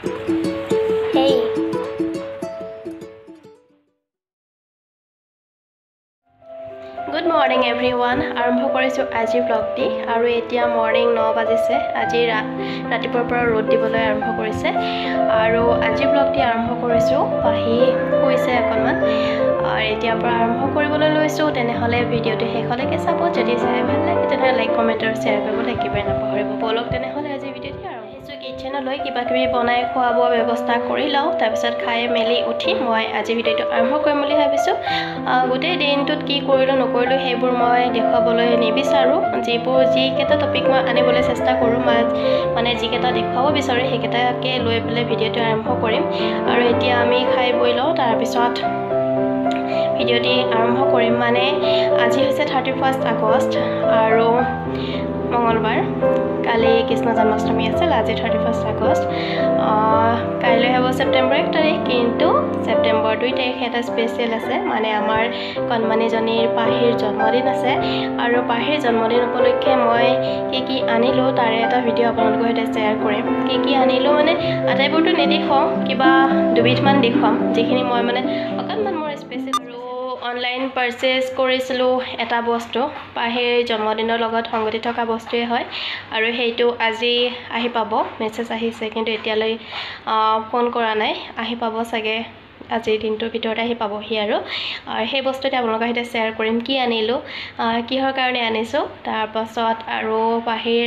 Hey. Good morning everyone. আৰম্ভ কৰিছো আজি ব্লগটি আৰু এতিয়া মৰ্নিং 9 বাজিছে। আজি ৰাতিপুৱাৰ পৰা ৰ'দ দিবলৈ আৰম্ভ কৰিছে আৰু আজি ব্লগটি আৰম্ভ কৰিছো পাহি হৈছে অকনমান আৰু এতিয়া পৰা আৰম্ভ কৰিবলৈ লৈছো। তেনেহলে ভিডিওটো শেষলৈকে চাব। যদি চাই ভাল লাগে তেনে লাইক কমেন্ট আৰু শেয়াৰ কৰিবলৈ একেবাৰে নাপাহৰিব। বলক তেনেহলে আজি ভিডিওটি আৰম্ভ কৰিছো। কিচেনলৈ কিবা কিবি বনাই খোৱা বোৱা ব্যৱস্থা কৰি লওঁ, তাৰপিছত খাই মেলি উঠি মই আজি ভিডিওটো আৰম্ভ কৰিম বুলি ভাবিছো। গোটেই দিনটোত কি কৰিলো নকৰিলো সেইবোৰ মই দেখুৱাবলৈ নিবিচাৰো। যিকেইটা টপিক মই আনিবলৈ চেষ্টা কৰোঁ, মানে যিকেইটা দেখুৱাব বিচাৰোঁ সেইকেইটাকে লৈ পেলাই ভিডিওটো আৰম্ভ কৰিম। আৰু এতিয়া আমি খাই বৈ লওঁ, তাৰপিছত ভিডিওটি আৰম্ভ কৰিম। মানে আজি হৈছে 31 আগষ্ট আৰু মঙ্গলবাৰ। কালি কৃষ্ণ জন্মাষ্টমী আছিল, আজি 31 আগষ্ট। কাইলৈ হ'ব ছেপ্টেম্বৰ 1 তাৰিখ, কিন্তু ছেপ্টেম্বৰ 2 তাৰিখে এটা স্পেচিয়েল আছে। মানে আমাৰ কণমানিজনীৰ পাহিৰ জন্মদিন আছে আৰু পাহিৰ জন্মদিন উপলক্ষে মই কি আনিলোঁ তাৰে এটা ভিডিঅ' আপোনালোকৰ সৈতে শ্বেয়াৰ কৰিম। কি আনিলোঁ মানে আটাইবোৰতো নেদেখাওঁ, কিবা দুবিধমান দেখুৱাম, যিখিনি মই মানে অকণমান মোৰ স্পেচিয়েল। আৰু অনলাইন পাৰ্চেছ কৰিছিলোঁ এটা বস্তু, পাহিৰ জন্মদিনৰ লগত সংগতি থকা বস্তুৱে হয় আৰু সেইটো আজি আহি পাব। মেছেজ আহিছে কিন্তু এতিয়ালৈ ফোন কৰা নাই, আহি পাব চাগে আজিৰ দিনটোৰ ভিতৰতে আহি পাবহি। আৰু সেই বস্তুটো আপোনালোকৰ সৈতে শ্বেয়াৰ কৰিম, কি আনিলোঁ, কিহৰ কাৰণে আনিছোঁ। তাৰপাছত আৰু পাহিৰ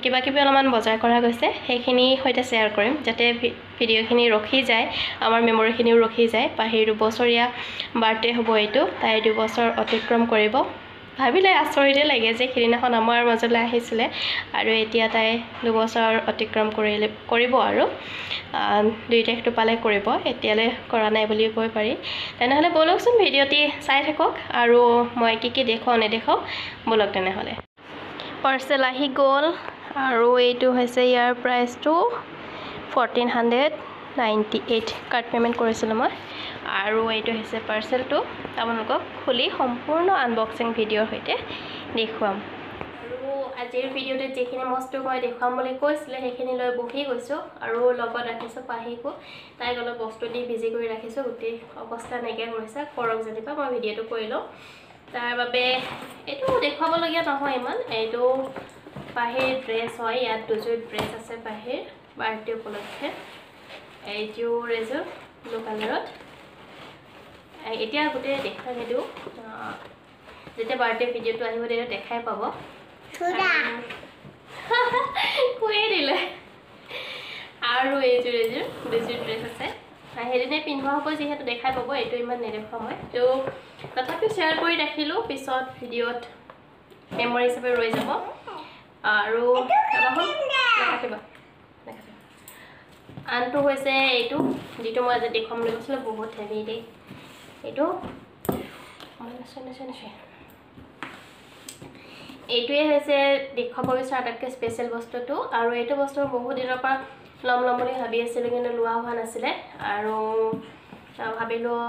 কিবা কিবি অলপমান বজাৰ কৰা গৈছে, সেইখিনি সৈতে শ্বেয়াৰ কৰিম, যাতে ভিডিঅ'খিনি ৰখি যায়, আমাৰ মেমৰিখিনিও ৰখি যায়। পাহিৰ 2 বছৰীয়া বাৰ্থডে হ'ব এইটো, তাই 2 বছৰ অতিক্ৰম কৰিব। ভাবিলে আচৰিতে লাগে যে সিদিনাখন আমাৰ মাজলৈ আহিছিলে আৰু এতিয়া তাই 2 বছৰ অতিক্ৰম কৰিব আৰু 2 তাৰিখটো পালে কৰিব। এতিয়ালৈ কৰা নাই বুলি কৈ পাৰি। তেনেহ'লে বলকচোন ভিডিঅ'টি চাই থাকক আৰু মই কি দেখুৱাওঁ নেদেখাওঁ, বলক তেনেহ'লে। পাৰ্চেল আহি গ'ল আৰু এইটো হৈছে ইয়াৰ প্ৰাইচটো 1498 কাৰ্ড পে'মেণ্ট কৰিছিলোঁ মই। আৰু এইটো হৈছে পাৰ্চেলটো, আপোনালোকক খুলি সম্পূৰ্ণ আনবক্সিং ভিডিঅ'ৰ সৈতে দেখুৱাম। আৰু আজিৰ ভিডিঅ'টোত যিখিনি বস্তু মই দেখুৱাম বুলি কৈছিলে সেইখিনি লৈ বহি গৈছোঁ আৰু লগত ৰাখিছোঁ পাহিকো। তাইক অলপ বস্তু দি বিজি কৰি ৰাখিছোঁ, গোটেই অৱস্থা নাইকিয়া কৰিছে। কৰক যেনিবা মই ভিডিঅ'টো কৰি লওঁ। তাৰ বাবে এইটো দেখুৱাবলগীয়া নহয় ইমান, এইটো পাহিৰ ড্ৰেছ হয়। ইয়াত 2যোৰ ড্ৰেছ আছে পাহিৰ বাৰ্থডে উপলক্ষে। এইযোৰ এযোৰ ব্লু কালাৰত। এতিয়া গোটেই দেখাই নিদিওঁ, যেতিয়া বাৰ্থডে ভিডিঅ'টো আহিব তেতিয়া দেখাই পাব। কৈয়ে দিলে। আৰু এইযোৰ 2যোৰ ড্ৰেছ আছে, সেইদিনাই পিন্ধোৱা হ'ব যিহেতু দেখাই পাব। এইটো ইমান নেদেখুৱা মই, তো তথাপিও শ্বেয়াৰ কৰি ৰাখিলোঁ, পিছত ভিডিঅ'ত মেমৰি হিচাপে ৰৈ যাব। আৰু নাকাটিবা। আনটো হৈছে এইটো, যিটো মই আজি দেখুৱাম বুলি কৈছিলোঁ, বহুত হেভি দেই এইটো। এইটোৱে হৈছে দেখুৱাব বিচৰা আটাইতকৈ স্পেচিয়েল বস্তুটো। আৰু এইটো বস্তু বহুত দিনৰ পৰা ল'ম বুলি ভাবি আছিলোঁ, কিন্তু লোৱা হোৱা নাছিলে। আৰু ভাবিলোঁ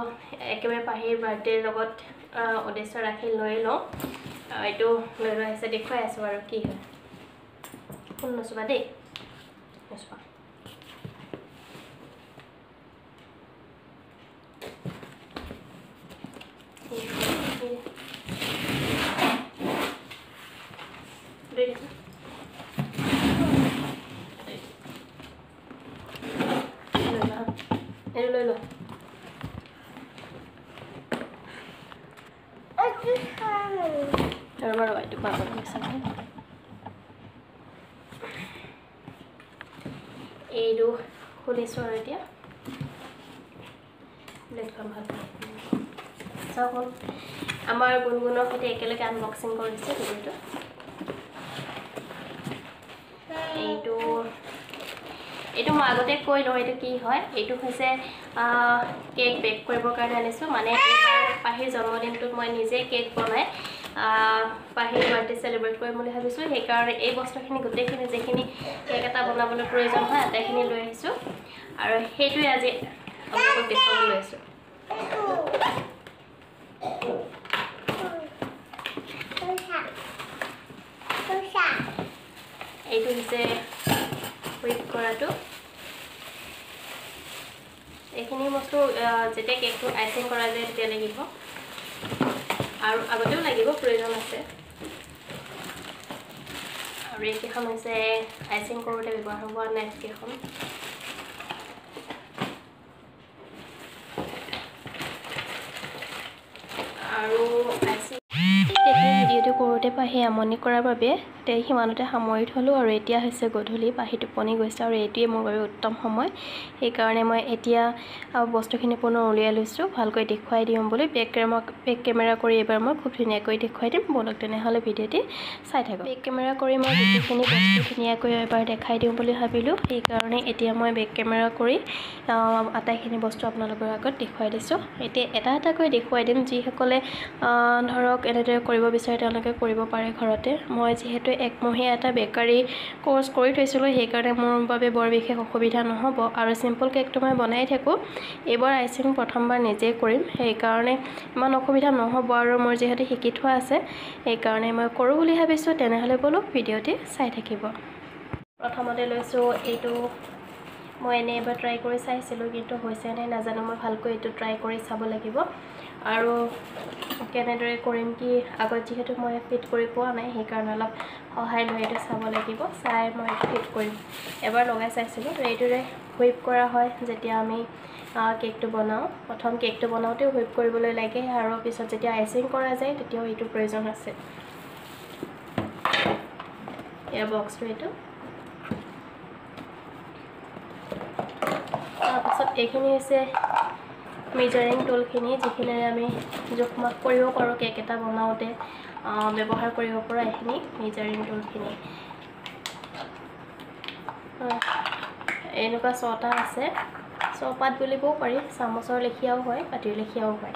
একেবাৰে পাহিৰ বাৰ্থডেৰ লগত উদ্দেশ্য ৰাখি লৈ লওঁ। এইটো লৈ আহিছে, দেখুৱাই আছোঁ আৰু কি হয়। ফোন নচুবা দেই, নচুবা। এইটো লৈ ল। ৰ'বা এইটো পাব চাগে। এইটো খুলিছোঁ আৰু এতিয়া দেখুৱাম ভালকৈ। চাওক, আমাৰ গুণগুণৰ সৈতে একেলগে আনবক্সিং কৰিছে ভিডিঅ'টো। এইটো মই আগতে কৈ লওঁ এইটো কি হয়। এইটো হৈছে কেক বেক কৰিবৰ কাৰণে আনিছোঁ। মানে এইবাৰ পাহিৰ জন্মদিনটোত মই নিজে কেক বনাই পাহিৰ বাৰ্থডে চেলিব্ৰেট কৰিম বুলি ভাবিছোঁ। সেইকাৰণে এই বস্তুখিনি গোটেইখিনি যিখিনি কেক এটা বনাবলৈ প্ৰয়োজন হয় আটাইখিনি লৈ আহিছোঁ আৰু সেইটোৱে আজি আপোনালোকক দেখুৱাবলৈ লৈ আছোঁ। এইটো হৈছে হুইপ কৰাটো। এইখিনি বস্তু যেতিয়া কেকটো আইচিং কৰা যায় তেতিয়া লাগিব আৰু আগতেও লাগিব প্ৰয়োজন আছে আৰু এইকেইখন হৈছে আইচিং কৰোঁতে ব্যৱহাৰ হোৱা নাইফ কেইখন আৰু আইচিং ভিডিঅ'টো কৰোঁতে পাহি আমনি কৰাৰ বাবে সিমানতে সামৰি থলোঁ আৰু এতিয়া হৈছে গধূলি পাহি টোপনি গৈছে আৰু এইটোৱে মোৰ বাবে উত্তম সময় সেইকাৰণে মই এতিয়া বস্তুখিনি পুনৰ উলিয়াই লৈছোঁ ভালকৈ দেখুৱাই দিম বুলি বেক কেমেৰা কৰি এবাৰ মই খুব ধুনীয়াকৈ দেখুৱাই দিম বলক তেনেহ'লে ভিডিঅ'টি চাই থাকক বেক কেমেৰা কৰি মই গোটেইখিনি বস্তু ধুনীয়াকৈ এবাৰ দেখাই দিম বুলি ভাবিলোঁ সেইকাৰণে এতিয়া মই বেক কেমেৰা কৰি আটাইখিনি বস্তু আপোনালোকৰ আগত দেখুৱাই দিছোঁ এতিয়া এটা এটাকৈ দেখুৱাই দিম যিসকলে ধৰক এনেদৰে কৰিব বিচাৰে তেওঁলোকে কৰিব পাৰে ঘৰতে মই যিহেতু একমহীয়া এটা বেকাৰী কোৰ্স কৰি থৈছিলোঁ সেইকাৰণে মোৰ বাবে বৰ বিশেষ অসুবিধা নহ'ব আৰু সিম্পল কেকটো মই বনাই থাকোঁ এইবাৰ আইচিং প্ৰথমবাৰ নিজে কৰিম সেইকাৰণে ইমান অসুবিধা নহ'ব আৰু মোৰ যিহেতু শিকি থোৱা আছে সেইকাৰণে মই কৰোঁ বুলি ভাবিছোঁ তেনেহ'লে বলক ভিডিঅ'টি চাই থাকিব প্ৰথমতে লৈছোঁ এইটো মই এনে এবাৰ ট্ৰাই কৰি চাইছিলোঁ কিন্তু হৈছে নে নাজানো মই ভালকৈ এইটো ট্ৰাই কৰি চাব লাগিব আৰু কেনেদৰে কৰিম কি আগত যিহেতু মই ফিট কৰি পোৱা নাই সেইকাৰণে অলপ সহায় লৈ এইটো চাব লাগিব চাই মই ফিট কৰিম এবাৰ লগাই চাইছিলোঁ এইটোৰে হুইপ কৰা হয় যেতিয়া আমি কেকটো বনাওঁ প্ৰথম কেকটো বনাওঁতেও হুইপ কৰিবলৈ লাগে আৰু পিছত যেতিয়া আইচিং কৰা যায় তেতিয়াও এইটো প্ৰয়োজন আছে এয়া বক্সটো এইটো তাৰপিছত এইখিনি হৈছে মেজাৰিং টুলখিনি যিখিনিৰে আমি জোখ-মাখ কৰিব পাৰোঁ কেক এটা বনাওঁতে ব্যৱহাৰ কৰিব পৰা এইখিনি মেজাৰিং টুলখিনি এনেকুৱা 6টা আছে 6 পাত বুলিবও পাৰি চামুচৰ লেখীয়াও হয় পাতিৰ লেখীয়াও হয়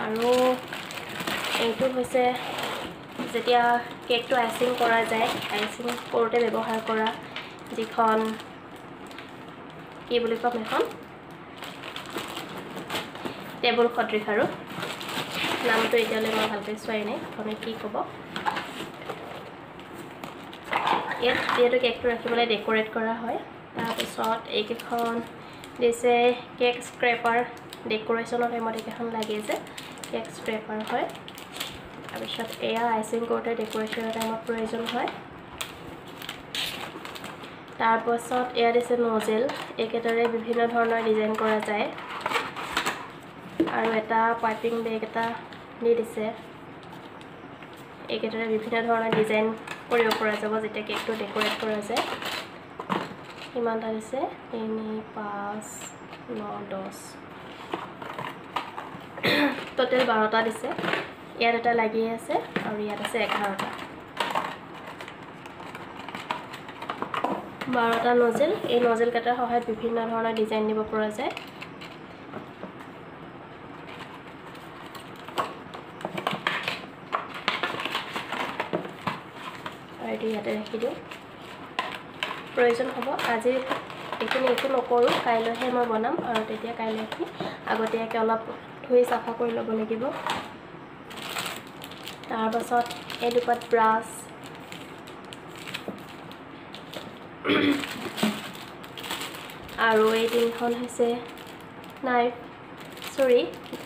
আৰু এইটো হৈছে যেতিয়া কেকটো আইচিং কৰা যায় আইচিং কৰোঁতে ব্যৱহাৰ কৰা যিখন কি বুলি ক'ম এখন টেবুল সদৃশ আৰু নামটো এতিয়ালৈ মই ভালকৈ চোৱাই নাই প্ৰথমে কি ক'ব ইয়াত যিহেতু কেকটো ৰাখিবলৈ ডেক'ৰেট কৰা হয় তাৰপিছত এইকেইখন দিছে কেক স্ক্ৰেপাৰ ডেক'ৰেশ্যনৰ টাইমত এইকেইখন লাগে যে কেক স্ক্ৰেপাৰ হয় তাৰপিছত এয়া আইচিং কৰোঁতে ডেক'ৰেশ্যনৰ টাইমত প্ৰয়োজন হয় তাৰপাছত এয়া দিছে নজেল এইকেইটাৰে বিভিন্ন ধৰণৰ ডিজাইন কৰা যায় আৰু এটা পাইপিং বেগ এটা দি দিছে এইকেইটাৰে বিভিন্ন ধৰণৰ ডিজাইন কৰিব পৰা যাব যেতিয়া কেকটো ডেক'ৰেট কৰা যায় ইমানটা দিছে 3 5 9 10 টোটেল 12টা দিছে ইয়াত এটা লাগি আছে আৰু ইয়াত আছে 11টা 12টা নজেল এই নজেল কেইটাৰ সহায়ত বিভিন্ন ধৰণৰ ডিজাইন দিব পৰা যায় আৰু এইটো ইয়াতে ৰাখি দিওঁ প্ৰয়োজন হ'ব আজি এইখিনি একো নকৰোঁ কাইলৈহে মই বনাম আৰু তেতিয়া কাইলৈ এইখিনি আগতীয়াকৈ অলপ ধুই চাফা কৰি ল'ব লাগিব তাৰপাছত এই দুপাত ব্ৰাছ আৰু এই তিনিখন হৈছে নাইফ চৰি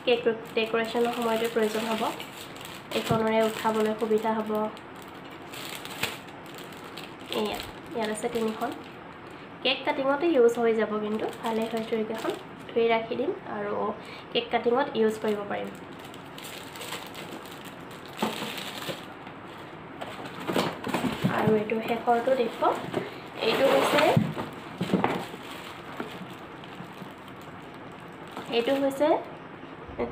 কেক ডেক'ৰেশ্যনৰ সময়তে প্ৰয়োজন হ'ব এইখনৰে উঠাবলৈ সুবিধা হ'ব ইয়াত আছে 3খন কেক কাটিঙতে ইউজ হৈ যাব কিন্তু ভালে হয়তো এইকেইখন ধুই ৰাখি দিম আৰু কেক কাটিঙত ইউজ কৰিব পাৰিম আৰু এইটো শেষৰটো দেখো এইটো হৈছে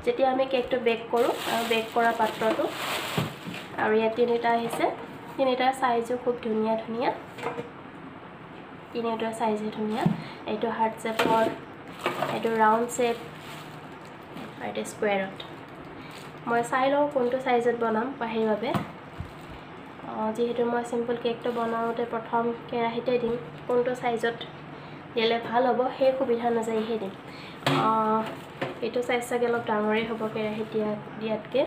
যেতিয়া আমি কেকটো বেক কৰোঁ আৰু বেক কৰা পাত্ৰটো আৰু ইয়াত 3টা আহিছে 3টাৰ সাইজো খুব ধুনীয়া ধুনীয়া 3টাৰ সাইজে ধুনীয়া এইটো হাৰ্ট শেপৰ এইটো ৰাউণ্ড শেপ আৰু এটা স্কুৱেৰত মই চাই লওঁ কোনটো সাইজত বনাম পাহিৰ বাবে যেহেতু মই সিম্পল কেকটো বনাওঁতে প্ৰথম কেৰাহীতে দিম কোনটো সাইজত দিলে ভাল হ'ব সেই সুবিধা অনুযায়ীহে দিম এইটো চাইজ চাগে অলপ ডাঙৰেই হ'ব কেৰাহীত দিয়াতকৈ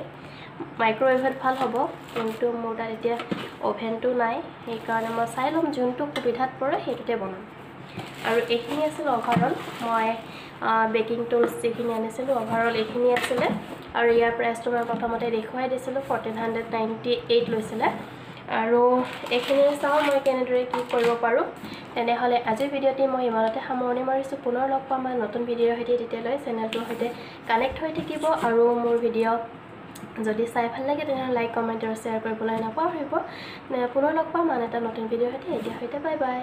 মাইক্ৰৱেভত ভাল হ'ব কিন্তু মোৰ তাত এতিয়া অ'ভেনটো নাই সেইকাৰণে মই চাই ল'ম যোনটো সুবিধাত পৰে সেইটোতে বনাম আৰু এইখিনি আছিল অভাৰঅল মই বেকিং টুলছ যিখিনি আনিছিলোঁ অভাৰঅল এইখিনি আছিলে আৰু ইয়াৰ প্ৰাইচটো মই প্ৰথমতে দেখুৱাই দিছিলোঁ 1498 লৈছিলে আৰু এইখিনি চাওঁ মই কেনেদৰে কি কৰিব পাৰোঁ তেনেহ'লে আজিৰ ভিডিঅ'টি মই ইমানতে সামৰণি মাৰিছোঁ পুনৰ লগ পাম নতুন ভিডিঅ'ৰ সৈতে তেতিয়ালৈ চেনেলটোৰ সৈতে কানেক্ট হৈ থাকিব আৰু মোৰ ভিডিঅ' যদি চাই ভাল লাগে তেনেহ'লে লাইক কমেণ্ট আৰু শ্বেয়াৰ কৰিবলৈ নাপাহৰিব পুনৰ লগ পাম আন এটা নতুন ভিডিঅ'ৰ সৈতে এতিয়া বাই বাই